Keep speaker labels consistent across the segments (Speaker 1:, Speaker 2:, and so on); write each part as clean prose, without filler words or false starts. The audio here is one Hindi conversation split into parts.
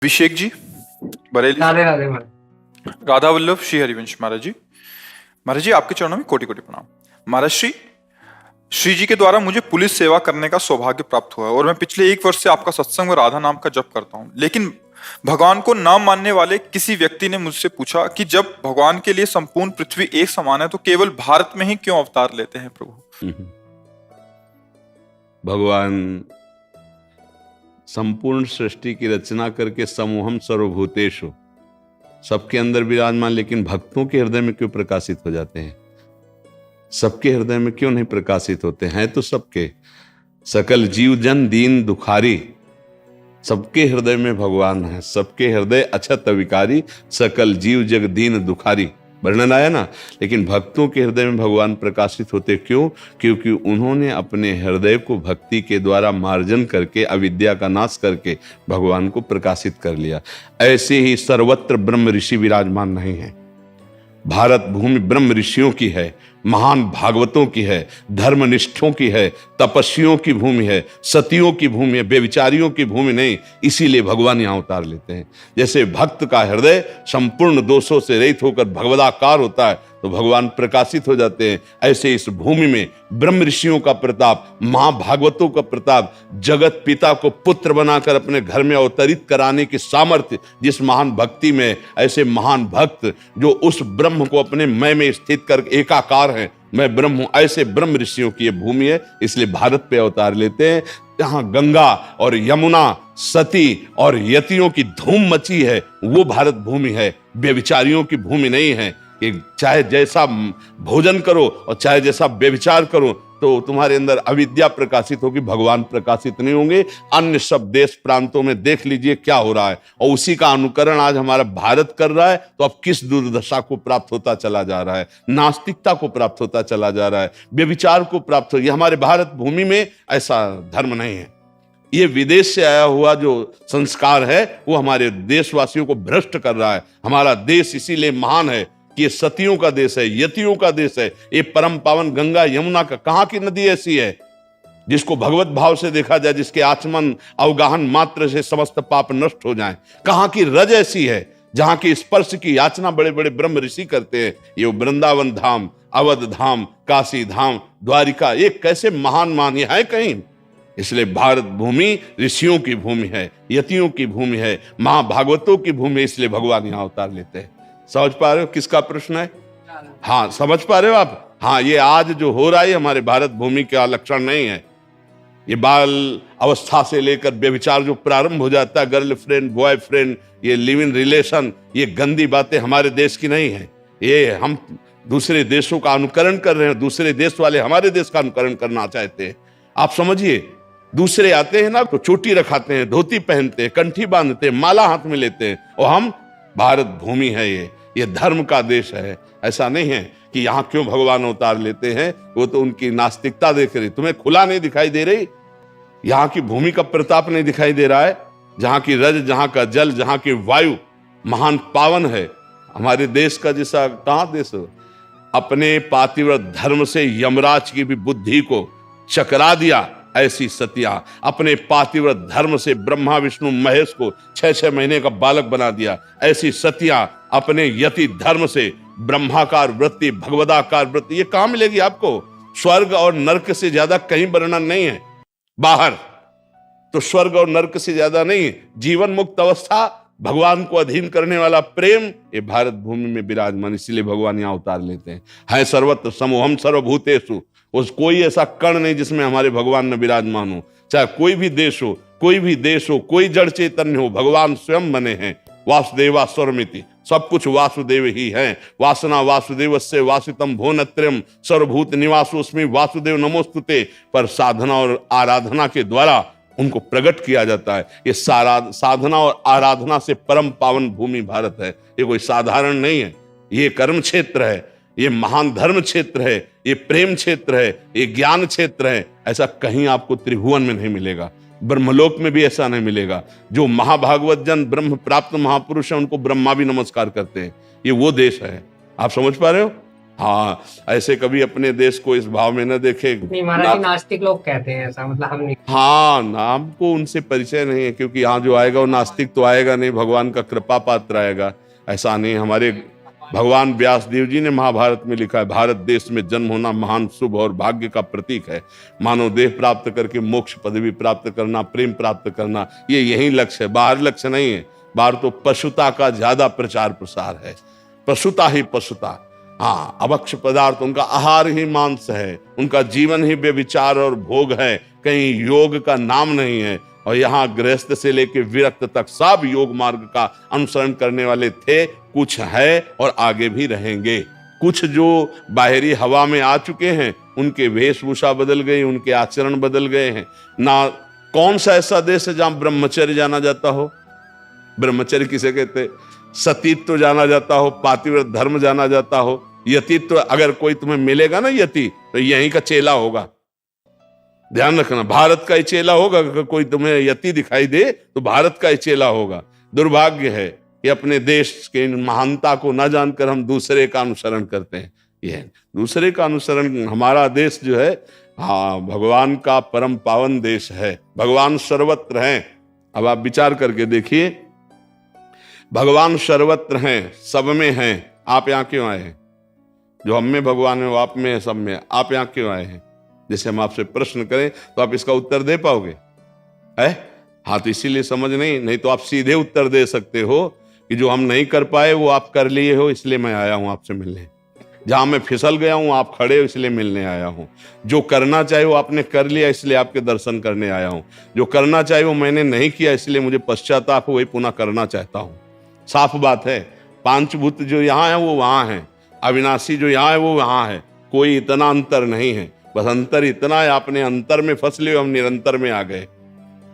Speaker 1: अभिषेक जी, बरेली
Speaker 2: राधे राधे महाराज।
Speaker 1: राधा वल्लभ श्री हरिवंश महाराज जी आपके चरणों में कोटि कोटि प्रणाम। महाराज श्री जी के द्वारा मुझे पुलिस सेवा करने का सौभाग्य प्राप्त हुआ है और मैं पिछले 1 वर्ष से आपका सत्संग और राधा नाम का जप करता हूँ। लेकिन भगवान को न मानने वाले किसी व्यक्ति ने मुझसे पूछा कि जब भगवान के लिए संपूर्ण पृथ्वी एक समान है तो केवल भारत में ही क्यों अवतार लेते हैं प्रभु?
Speaker 3: भगवान संपूर्ण सृष्टि की रचना करके समूहम सर्वभूतेषु सबके अंदर विराजमान, लेकिन भक्तों के हृदय में क्यों प्रकाशित हो जाते हैं? सबके हृदय में क्यों नहीं प्रकाशित होते हैं? तो सबके सकल जीव जन दीन दुखारी, सबके हृदय में भगवान है। सबके हृदय अछत विकारी, सकल जीव जग दीन दुखारी, वर्णन आया ना। लेकिन भक्तों के हृदय में भगवान प्रकाशित होते क्यों? क्योंकि उन्होंने अपने हृदय को भक्ति के द्वारा मार्जन करके, अविद्या का नाश करके भगवान को प्रकाशित कर लिया। ऐसे ही सर्वत्र ब्रह्म ऋषि विराजमान नहीं है। भारत भूमि ब्रह्म ऋषियों की है, महान भागवतों की है, धर्मनिष्ठों की है, तपस्वियों की भूमि है, सतियों की भूमि है, बेविचारियों की भूमि नहीं। इसीलिए भगवान यहाँ अवतार लेते हैं। जैसे भक्त का हृदय संपूर्ण दोषों से रहित होकर भगवदाकार होता है तो भगवान प्रकाशित हो जाते हैं। ऐसे इस भूमि में ब्रह्म ऋषियों का प्रताप, महाभागवतों का प्रताप, जगत पिता को पुत्र बनाकर अपने घर में अवतरित कराने की सामर्थ्य जिस महान भक्ति में, ऐसे महान भक्त जो उस ब्रह्म को अपने मैं में स्थित कर एकाकार है, मैं ब्रह्म हूं, ऐसे ब्रह्म ऋषियों की ये भूमि है। इसलिए भारत पे अवतार लेते हैं। जहां गंगा और यमुना, सती और यतियों की धूम मची है वो भारत भूमि है, व्यभिचारियों की भूमि नहीं है। कि चाहे जैसा भोजन करो और चाहे जैसा व्यभिचार करो तो तुम्हारे अंदर अविद्या प्रकाशित होगी, भगवान प्रकाशित नहीं होंगे। अन्य सब देश प्रांतों में देख लीजिए क्या हो रहा है और उसी का अनुकरण आज हमारा भारत कर रहा है। तो अब किस दुर्दशा को प्राप्त होता चला जा रहा है? नास्तिकता को प्राप्त होता चला जा रहा है, व्यभिचार को प्राप्त हो। ये हमारे भारत भूमि में ऐसा धर्म नहीं है। ये विदेश से आया हुआ जो संस्कार है वो हमारे देशवासियों को भ्रष्ट कर रहा है। हमारा देश इसीलिए महान है कि ये सतियों का देश है, यतियों का देश है। ये परम पावन गंगा यमुना का, कहां की नदी ऐसी है जिसको भगवत भाव से देखा जाए, जिसके आचमन अवगाहन मात्र से समस्त पाप नष्ट हो जाएं? कहां की रज ऐसी है जहां की स्पर्श की याचना बड़े बड़े ब्रह्म ऋषि करते हैं? ये वृंदावन धाम, अवध धाम, काशी धाम, द्वारिका, ये कैसे महान मान ये है कहीं? इसलिए भारत भूमि ऋषियों की भूमि है, यतियों की भूमि है, महाभागवतों की भूमि है। इसलिए भगवान यहां अवतार लेते हैं। समझ पा रहे हो किसका प्रश्न है? हाँ, समझ पा रहे हो आप? हाँ, ये आज जो हो रहा है हमारे भारत भूमि का लक्षण नहीं है। ये बाल अवस्था से लेकर व्यभिचार जो प्रारंभ हो जाता है, गर्लफ्रेंड बॉयफ्रेंड, ये लिव इन रिलेशन, ये गंदी बातें हमारे देश की नहीं है। ये हम दूसरे देशों का अनुकरण कर रहे हैं। दूसरे देश वाले हमारे देश का अनुकरण करना चाहते हैं। आप समझिए, दूसरे आते हैं ना तो चोटी रखाते हैं, धोती पहनते हैं, कंठी बांधते हैं, माला हाथ में लेते हैं, और हम भारत भूमि है, ये धर्म का देश है। ऐसा नहीं है कि यहाँ क्यों भगवान अवतार लेते हैं, वो तो उनकी नास्तिकता देख रही। तुम्हें खुला नहीं दिखाई दे रही? यहाँ की भूमि का प्रताप नहीं दिखाई दे रहा है? जहाँ की रज, जहाँ का जल, जहाँ की वायु महान पावन है। हमारे देश का जैसा कहाँ देश हो? अपने पातिव्रत धर्म से यमराज की भी बुद्धि को चकरा दिया। ऐसी सतियां अपने पातिव्रत धर्म से ब्रह्मा विष्णु महेश को 6-6 महीने का बालक बना दिया। ऐसी सतियां अपने यति धर्म से ब्रह्माकार वृत्ति, भगवदाकार वृत्ति, ये कहां मिलेगी आपको? स्वर्ग और नरक से ज्यादा कहीं वर्णन नहीं है बाहर। तो स्वर्ग और नरक से ज्यादा नहीं, जीवन मुक्त अवस्था, भगवान को अधीन करने वाला प्रेम, ये भारत भूमि में विराजमान। इसीलिए भगवान यहाँ अवतार लेते हैं। सर्वत्र समूहम सर्वभूतेषु, उस कोई ऐसा कण नहीं जिसमें हमारे भगवान न विराजमान हो। चाहे कोई भी देश हो, कोई भी देश हो, कोई जड़ चैतन्य हो, भगवान स्वयं बने हैं। वासुदेवा स्वरमिति, सब कुछ वासुदेव ही है। वासना वासुदेवस्य वासितम भुवनत्रयम् सर्वभूत निवासोऽस्मि वासुदेव नमोस्तुते। पर साधना और आराधना के द्वारा उनको प्रकट किया जाता है। ये साधना और आराधना से परम पावन भूमि भारत है। ये कोई साधारण नहीं है, ये कर्म क्षेत्र है, ये महान धर्म क्षेत्र है, ये प्रेम क्षेत्र है, ये ज्ञान क्षेत्र है। ऐसा कहीं आपको त्रिभुवन में नहीं मिलेगा, ब्रह्मलोक में भी ऐसा नहीं मिलेगा। जो महाभागवत जन ब्रह्म प्राप्त महापुरुष है उनको ब्रह्मा भी नमस्कार करते हैं। ये वो देश है। आप समझ पा रहे हो? हाँ, ऐसे कभी अपने देश को इस भाव में न देखे।
Speaker 2: नहीं महाराज जी, नास्तिक लोग कहते हैं ऐसा, मतलब हम नहीं।
Speaker 3: हाँ, नाम को उनसे परिचय नहीं है, क्योंकि यहाँ जो आएगा वो नास्तिक तो आएगा नहीं, भगवान का कृपा पात्र आएगा। ऐसा नहीं, हमारे भगवान व्यास देव जी ने महाभारत में लिखा है, भारत देश में जन्म होना महान शुभ और भाग्य का प्रतीक है। मानव देह प्राप्त करके मोक्ष पदवी प्राप्त करना, प्रेम प्राप्त करना, ये यही लक्ष्य है, बाहर लक्ष्य नहीं है। बाहर तो पशुता का ज्यादा प्रचार प्रसार है, पशुता ही पशुता। हाँ, अभक्ष पदार्थ, उनका आहार ही मांस है, उनका जीवन ही व्यभिचार और भोग है, कहीं योग का नाम नहीं है। और यहाँ गृहस्थ से लेकर विरक्त तक सब योग मार्ग का अनुसरण करने वाले थे, कुछ है और आगे भी रहेंगे। कुछ जो बाहरी हवा में आ चुके हैं, उनके वेशभूषा बदल गई, उनके आचरण बदल गए हैं। ना कौन सा ऐसा देश है जहां ब्रह्मचर्य जाना जाता हो? ब्रह्मचर्य किसे कहते? सतीत्व जाना जाता हो, पातिव्रत धर्म जाना जाता हो, यतित्व। अगर कोई तुम्हें मिलेगा ना यति, तो यहीं का चेला होगा। ध्यान रखना, भारत का ही चेला होगा। अगर कोई तुम्हें यति दिखाई दे तो भारत का ही चेला होगा। दुर्भाग्य है कि अपने देश के महानता को न जानकर हम दूसरे का अनुसरण करते हैं। ये दूसरे का अनुसरण, हमारा देश जो है, हाँ, भगवान का परम पावन देश है। भगवान सर्वत्र हैं। अब आप विचार करके देखिए, भगवान सर्वत्र हैं, सब में हैं। आप यहाँ क्यों आए हैं? जो हम में भगवान है वो आप में है, सब में। आप यहाँ क्यों आए हैं? जैसे हम आपसे प्रश्न करें तो आप इसका उत्तर दे पाओगे? है? हाँ, तो इसीलिए समझ नहीं तो आप सीधे उत्तर दे सकते हो कि जो हम नहीं कर पाए वो आप कर लिए हो, इसलिए मैं आया हूं आपसे मिलने। जहां मैं फिसल गया हूं आप खड़े हो, इसलिए मिलने आया हूं। जो करना चाहे वो आपने कर लिया, इसलिए आपके दर्शन करने आया हूं। जो करना चाहे वो मैंने नहीं किया, इसलिए मुझे पश्चाताप हो, वही पुनः करना चाहता हूं। साफ बात है। पांचभूत जो यहाँ है वो वहां है, अविनाशी जो यहाँ है वो वहां है। कोई इतना अंतर नहीं है। बस अंतर इतना है, आपने अंतर में फंस लिए, हम निरंतर में आ गए।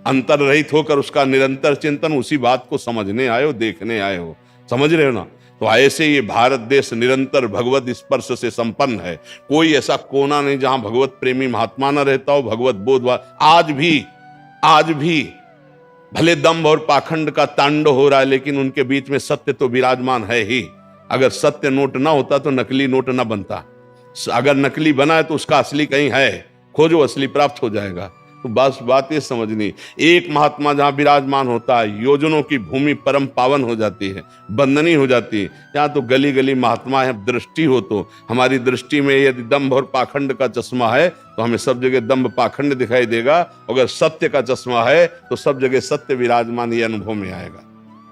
Speaker 3: अंतर रहित होकर उसका निरंतर चिंतन, उसी बात को समझने आए हो, देखने आए हो। समझ रहे हो ना? तो ऐसे ये भारत देश निरंतर भगवत स्पर्श से संपन्न है। कोई ऐसा कोना नहीं जहां भगवत प्रेमी महात्मा न रहता हो, भगवत बोध। आज भी भले दंभ और पाखंड का तांडव हो रहा है, लेकिन उनके बीच में सत्य तो विराजमान है ही। अगर सत्य नोट ना होता तो नकली नोट ना बनता। अगर नकली बना है तो उसका असली कहीं है, खोजो, असली प्राप्त हो जाएगा। तो बस बात ये समझनी, एक महात्मा जहां विराजमान होता है, योजनों की भूमि परम पावन हो जाती है, बंदनी हो जाती है। यहाँ तो गली गली महात्मा है। दृष्टि हो तो हमारी दृष्टि में यदि दंभ और पाखंड का चश्मा है तो हमें सब जगह दंभ पाखंड दिखाई देगा। अगर सत्य का चश्मा है तो सब जगह सत्य विराजमान, ये अनुभव में आएगा।